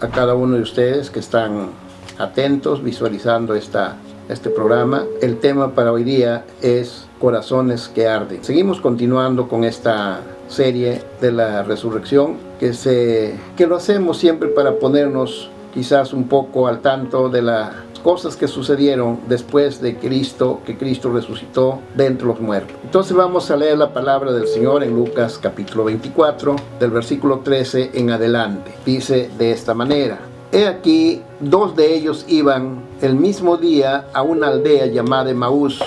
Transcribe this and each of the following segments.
a cada uno de ustedes que están atentos, visualizando este programa. El tema para hoy día es corazones que arden. Seguimos continuando con esta serie de la resurrección que lo hacemos siempre para ponernos quizás un poco al tanto de las cosas que sucedieron después de que Cristo resucitó de entre los muertos. Entonces vamos a leer la palabra del Señor en Lucas capítulo 24, del versículo 13 en adelante. Dice de esta manera: He aquí, 2 de ellos iban el mismo día a una aldea llamada Emaús,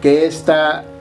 que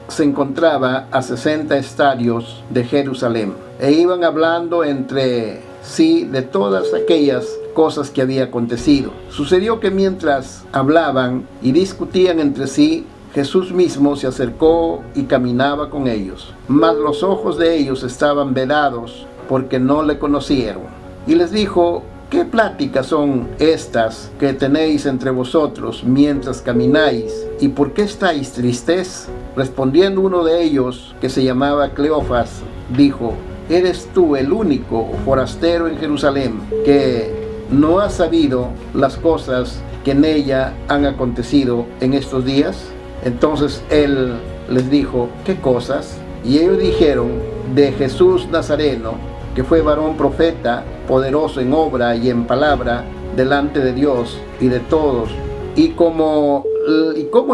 se encontraba a 60 estadios de Jerusalén, e iban hablando entre sí de todas aquellas cosas que había acontecido. Sucedió que mientras hablaban y discutían entre sí, Jesús mismo se acercó y caminaba con ellos, mas los ojos de ellos estaban velados porque no le conocieron. Y les dijo: ¿Qué pláticas son estas que tenéis entre vosotros mientras camináis? ¿Y por qué estáis tristes? Respondiendo uno de ellos, que se llamaba Cleofas, dijo: ¿Eres tú el único forastero en Jerusalén que no has sabido las cosas que en ella han acontecido en estos días? Entonces él les dijo: ¿Qué cosas? Y ellos dijeron: de Jesús Nazareno, que fue varón profeta, poderoso en obra y en palabra delante de Dios y de todos, y cómo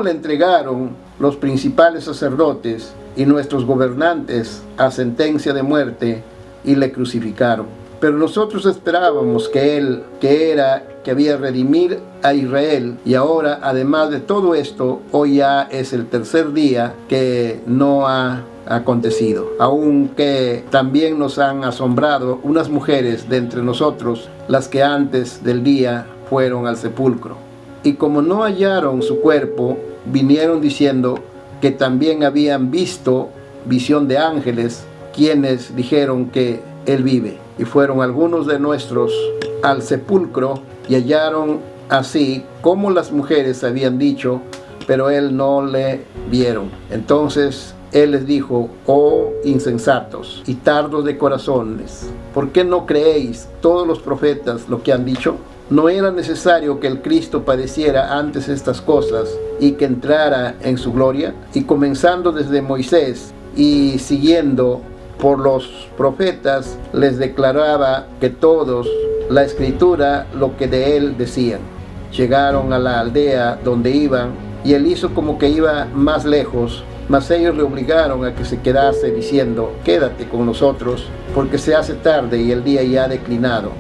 le entregaron los principales sacerdotes y nuestros gobernantes a sentencia de muerte y le crucificaron. Pero nosotros esperábamos que él, que había redimir a Israel, y ahora, además de todo esto, hoy ya es el tercer día que no ha acontecido. Aunque también nos han asombrado unas mujeres de entre nosotros, las que antes del día fueron al sepulcro. Y como no hallaron su cuerpo, vinieron diciendo que también habían visto visión de ángeles, quienes dijeron que él vive. Y fueron algunos de nuestros al sepulcro y hallaron así como las mujeres habían dicho, pero él no le vieron. Entonces él les dijo: oh insensatos y tardos de corazones, ¿por qué no creéis todos los profetas lo que han dicho? ¿No era necesario que el Cristo padeciera antes estas cosas y que entrara en su gloria? Y comenzando desde Moisés y siguiendo por los profetas, les declaraba que todos la escritura lo que de él decían. Llegaron a la aldea donde iban, y él hizo como que iba más lejos, mas ellos le obligaron a que se quedase, diciendo: quédate con nosotros, porque se hace tarde y el día ya ha declinado.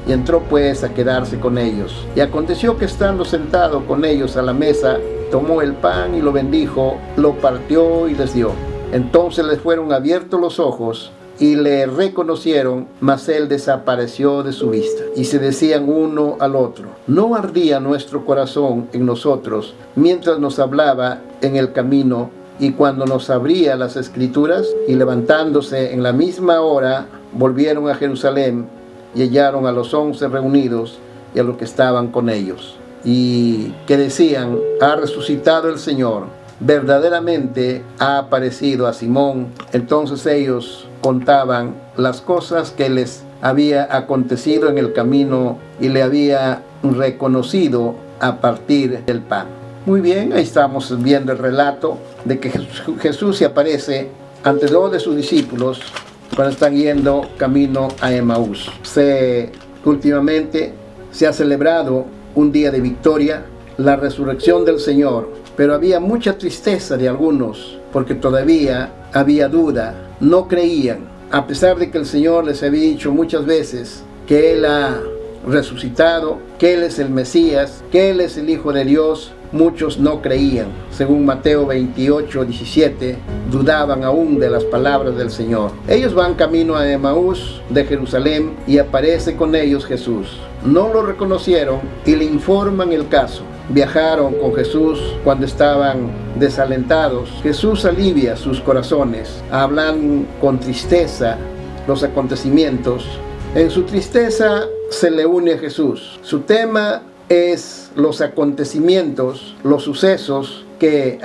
Y entró pues a quedarse con ellos. Y aconteció que estando sentado con ellos a la mesa, tomó el pan y lo bendijo, lo partió y les dio. Entonces les fueron abiertos los ojos y le reconocieron, mas él desapareció de su vista. Y se decían uno al otro: ¿no ardía nuestro corazón en nosotros mientras nos hablaba en el camino y cuando nos abría las escrituras? Y levantándose en la misma hora, volvieron a Jerusalén y hallaron a los 11 reunidos y a los que estaban con ellos, y que decían: ha resucitado el Señor, verdaderamente ha aparecido a Simón. Entonces ellos contaban las cosas que les había acontecido en el camino y le había reconocido a partir del pan. Muy bien, ahí estamos viendo el relato de que Jesús se aparece ante 2 de sus discípulos cuando están yendo camino a Emaús. Últimamente se ha celebrado un día de victoria, la resurrección del Señor, pero había mucha tristeza de algunos porque todavía había duda, no creían, a pesar de que el Señor les había dicho muchas veces que Él ha resucitado, que Él es el Mesías, que Él es el Hijo de Dios. Muchos no creían. Según Mateo 28:17, dudaban aún de las palabras del Señor. Ellos van camino a Emaús de Jerusalén y aparece con ellos Jesús. No lo reconocieron y le informan el caso. Viajaron con Jesús cuando estaban desalentados. Jesús alivia sus corazones. Hablan con tristeza los acontecimientos. En su tristeza se le une a Jesús. Su tema es los acontecimientos, los sucesos que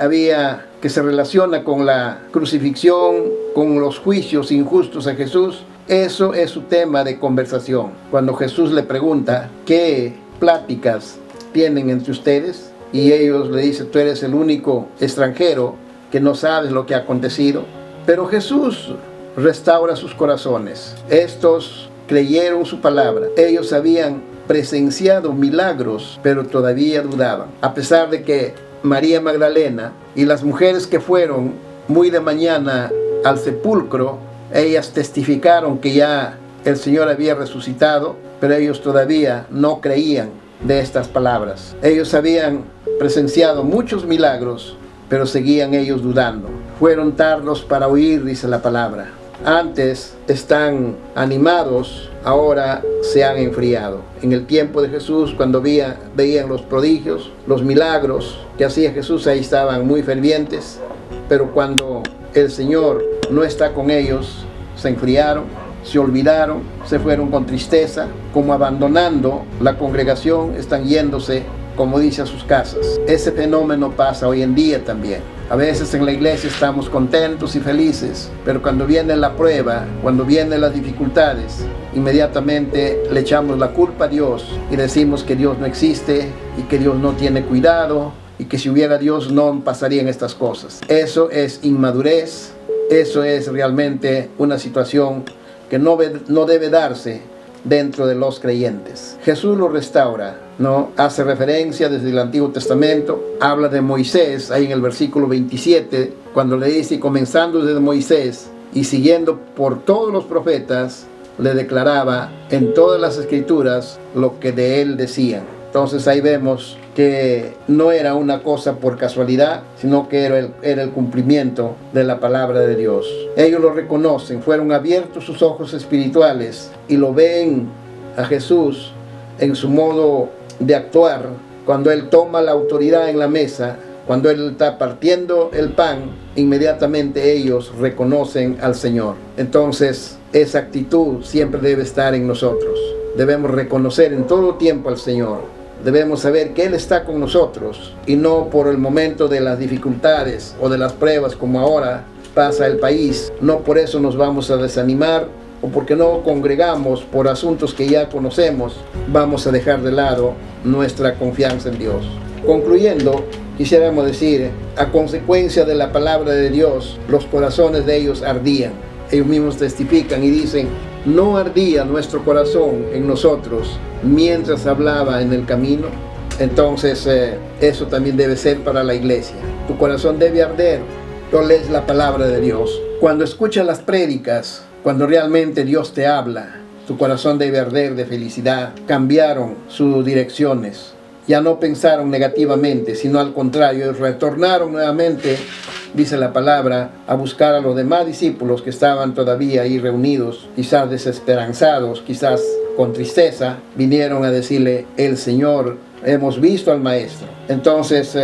se relaciona con la crucifixión, con los juicios injustos a Jesús Eso es su tema de conversación. Cuando Jesús le pregunta, ¿qué pláticas tienen entre ustedes? Y ellos le dicen, tú eres el único extranjero que no sabes lo que ha acontecido. Pero Jesús restaura sus corazones. Estos creyeron su palabra. Ellos habían presenciado milagros, pero todavía dudaban. A pesar de que María Magdalena y las mujeres que fueron muy de mañana al sepulcro, ellas testificaron que ya el Señor había resucitado, pero ellos todavía no creían de estas palabras. Ellos habían presenciado muchos milagros, pero seguían ellos dudando. Fueron tardos para oír, dice la palabra. Antes están animados, ahora se han enfriado. En el tiempo de Jesús, cuando veían los prodigios, los milagros que hacía Jesús, ahí estaban muy fervientes. Pero cuando el Señor no está con ellos, se enfriaron, se olvidaron, se fueron con tristeza, como abandonando la congregación, están yéndose, como dice, a sus casas. Ese fenómeno pasa hoy en día también. A veces en la iglesia estamos contentos y felices, pero cuando viene la prueba, cuando vienen las dificultades, inmediatamente le echamos la culpa a Dios y decimos que Dios no existe y que Dios no tiene cuidado y que si hubiera Dios no pasarían estas cosas. Eso es inmadurez, eso es realmente una situación que no debe darse dentro de los creyentes. Jesús lo restaura, ¿no? Hace referencia desde el Antiguo Testamento, habla de Moisés, ahí en el versículo 27, cuando le dice, comenzando desde Moisés y siguiendo por todos los profetas, le declaraba en todas las escrituras lo que de él decían. Entonces ahí vemos que no era una cosa por casualidad, sino que era el cumplimiento de la palabra de Dios. Ellos lo reconocen, fueron abiertos sus ojos espirituales y lo ven a Jesús en su modo de actuar, cuando Él toma la autoridad en la mesa, cuando Él está partiendo el pan, inmediatamente ellos reconocen al Señor. Entonces, esa actitud siempre debe estar en nosotros. Debemos reconocer en todo tiempo al Señor. Debemos saber que Él está con nosotros y no por el momento de las dificultades o de las pruebas como ahora pasa el país. No por eso nos vamos a desanimar o porque no congregamos por asuntos que ya conocemos, vamos a dejar de lado nuestra confianza en Dios. Concluyendo, quisiéramos decir, a consecuencia de la palabra de Dios, los corazones de ellos ardían. Ellos mismos testifican y dicen, no ardía nuestro corazón en nosotros mientras hablaba en el camino. Entonces eso también debe ser para la iglesia. Tu corazón debe arder. Tú lees la palabra de Dios. Cuando escuchas las prédicas, cuando realmente Dios te habla, tu corazón debe arder de felicidad. Cambiaron sus direcciones. Ya no pensaron negativamente, sino al contrario, retornaron nuevamente, dice la palabra, a buscar a los demás discípulos que estaban todavía ahí reunidos, quizás desesperanzados, quizás con tristeza, vinieron a decirle, el Señor, hemos visto al Maestro. Entonces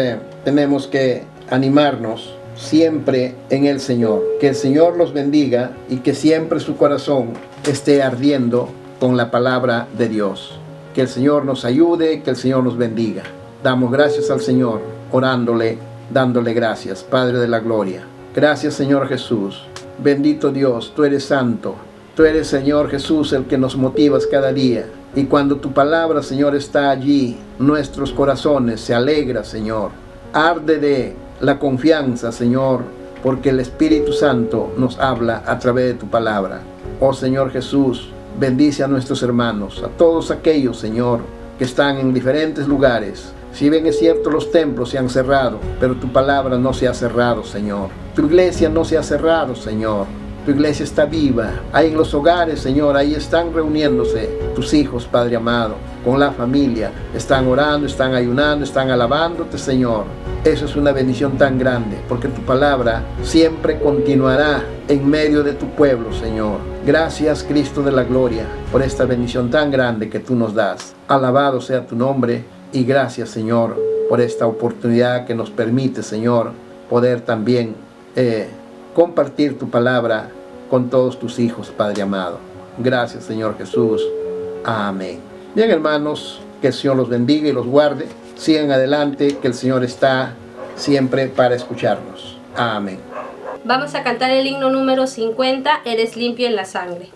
tenemos que animarnos siempre en el Señor. Que el Señor los bendiga y que siempre su corazón esté ardiendo con la palabra de Dios. Que el Señor nos ayude, que el Señor nos bendiga. Damos gracias al Señor, orándole, dándole gracias. Padre de la gloria. Gracias, Señor Jesús. Bendito Dios, tú eres santo. Tú eres, Señor Jesús, el que nos motivas cada día. Y cuando tu palabra, Señor, está allí, nuestros corazones se alegran, Señor. Arde de la confianza, Señor, porque el Espíritu Santo nos habla a través de tu palabra. Oh, Señor Jesús, bendice a nuestros hermanos, a todos aquellos, Señor, que están en diferentes lugares. Si bien es cierto, los templos se han cerrado, pero tu palabra no se ha cerrado, Señor. Tu iglesia no se ha cerrado, Señor. Tu iglesia está viva. Ahí en los hogares, Señor, ahí están reuniéndose tus hijos, Padre amado, con la familia. Están orando, están ayunando, están alabándote, Señor. Eso es una bendición tan grande, porque tu palabra siempre continuará en medio de tu pueblo, Señor. Gracias, Cristo de la gloria, por esta bendición tan grande que tú nos das. Alabado sea tu nombre y gracias, Señor, por esta oportunidad que nos permite, Señor, poder también compartir tu palabra con todos tus hijos, Padre amado. Gracias, Señor Jesús. Amén. Bien, hermanos, que el Señor los bendiga y los guarde. Sigan adelante, que el Señor está siempre para escucharnos. Amén. Vamos a cantar el himno número 50, Eres limpio en la sangre.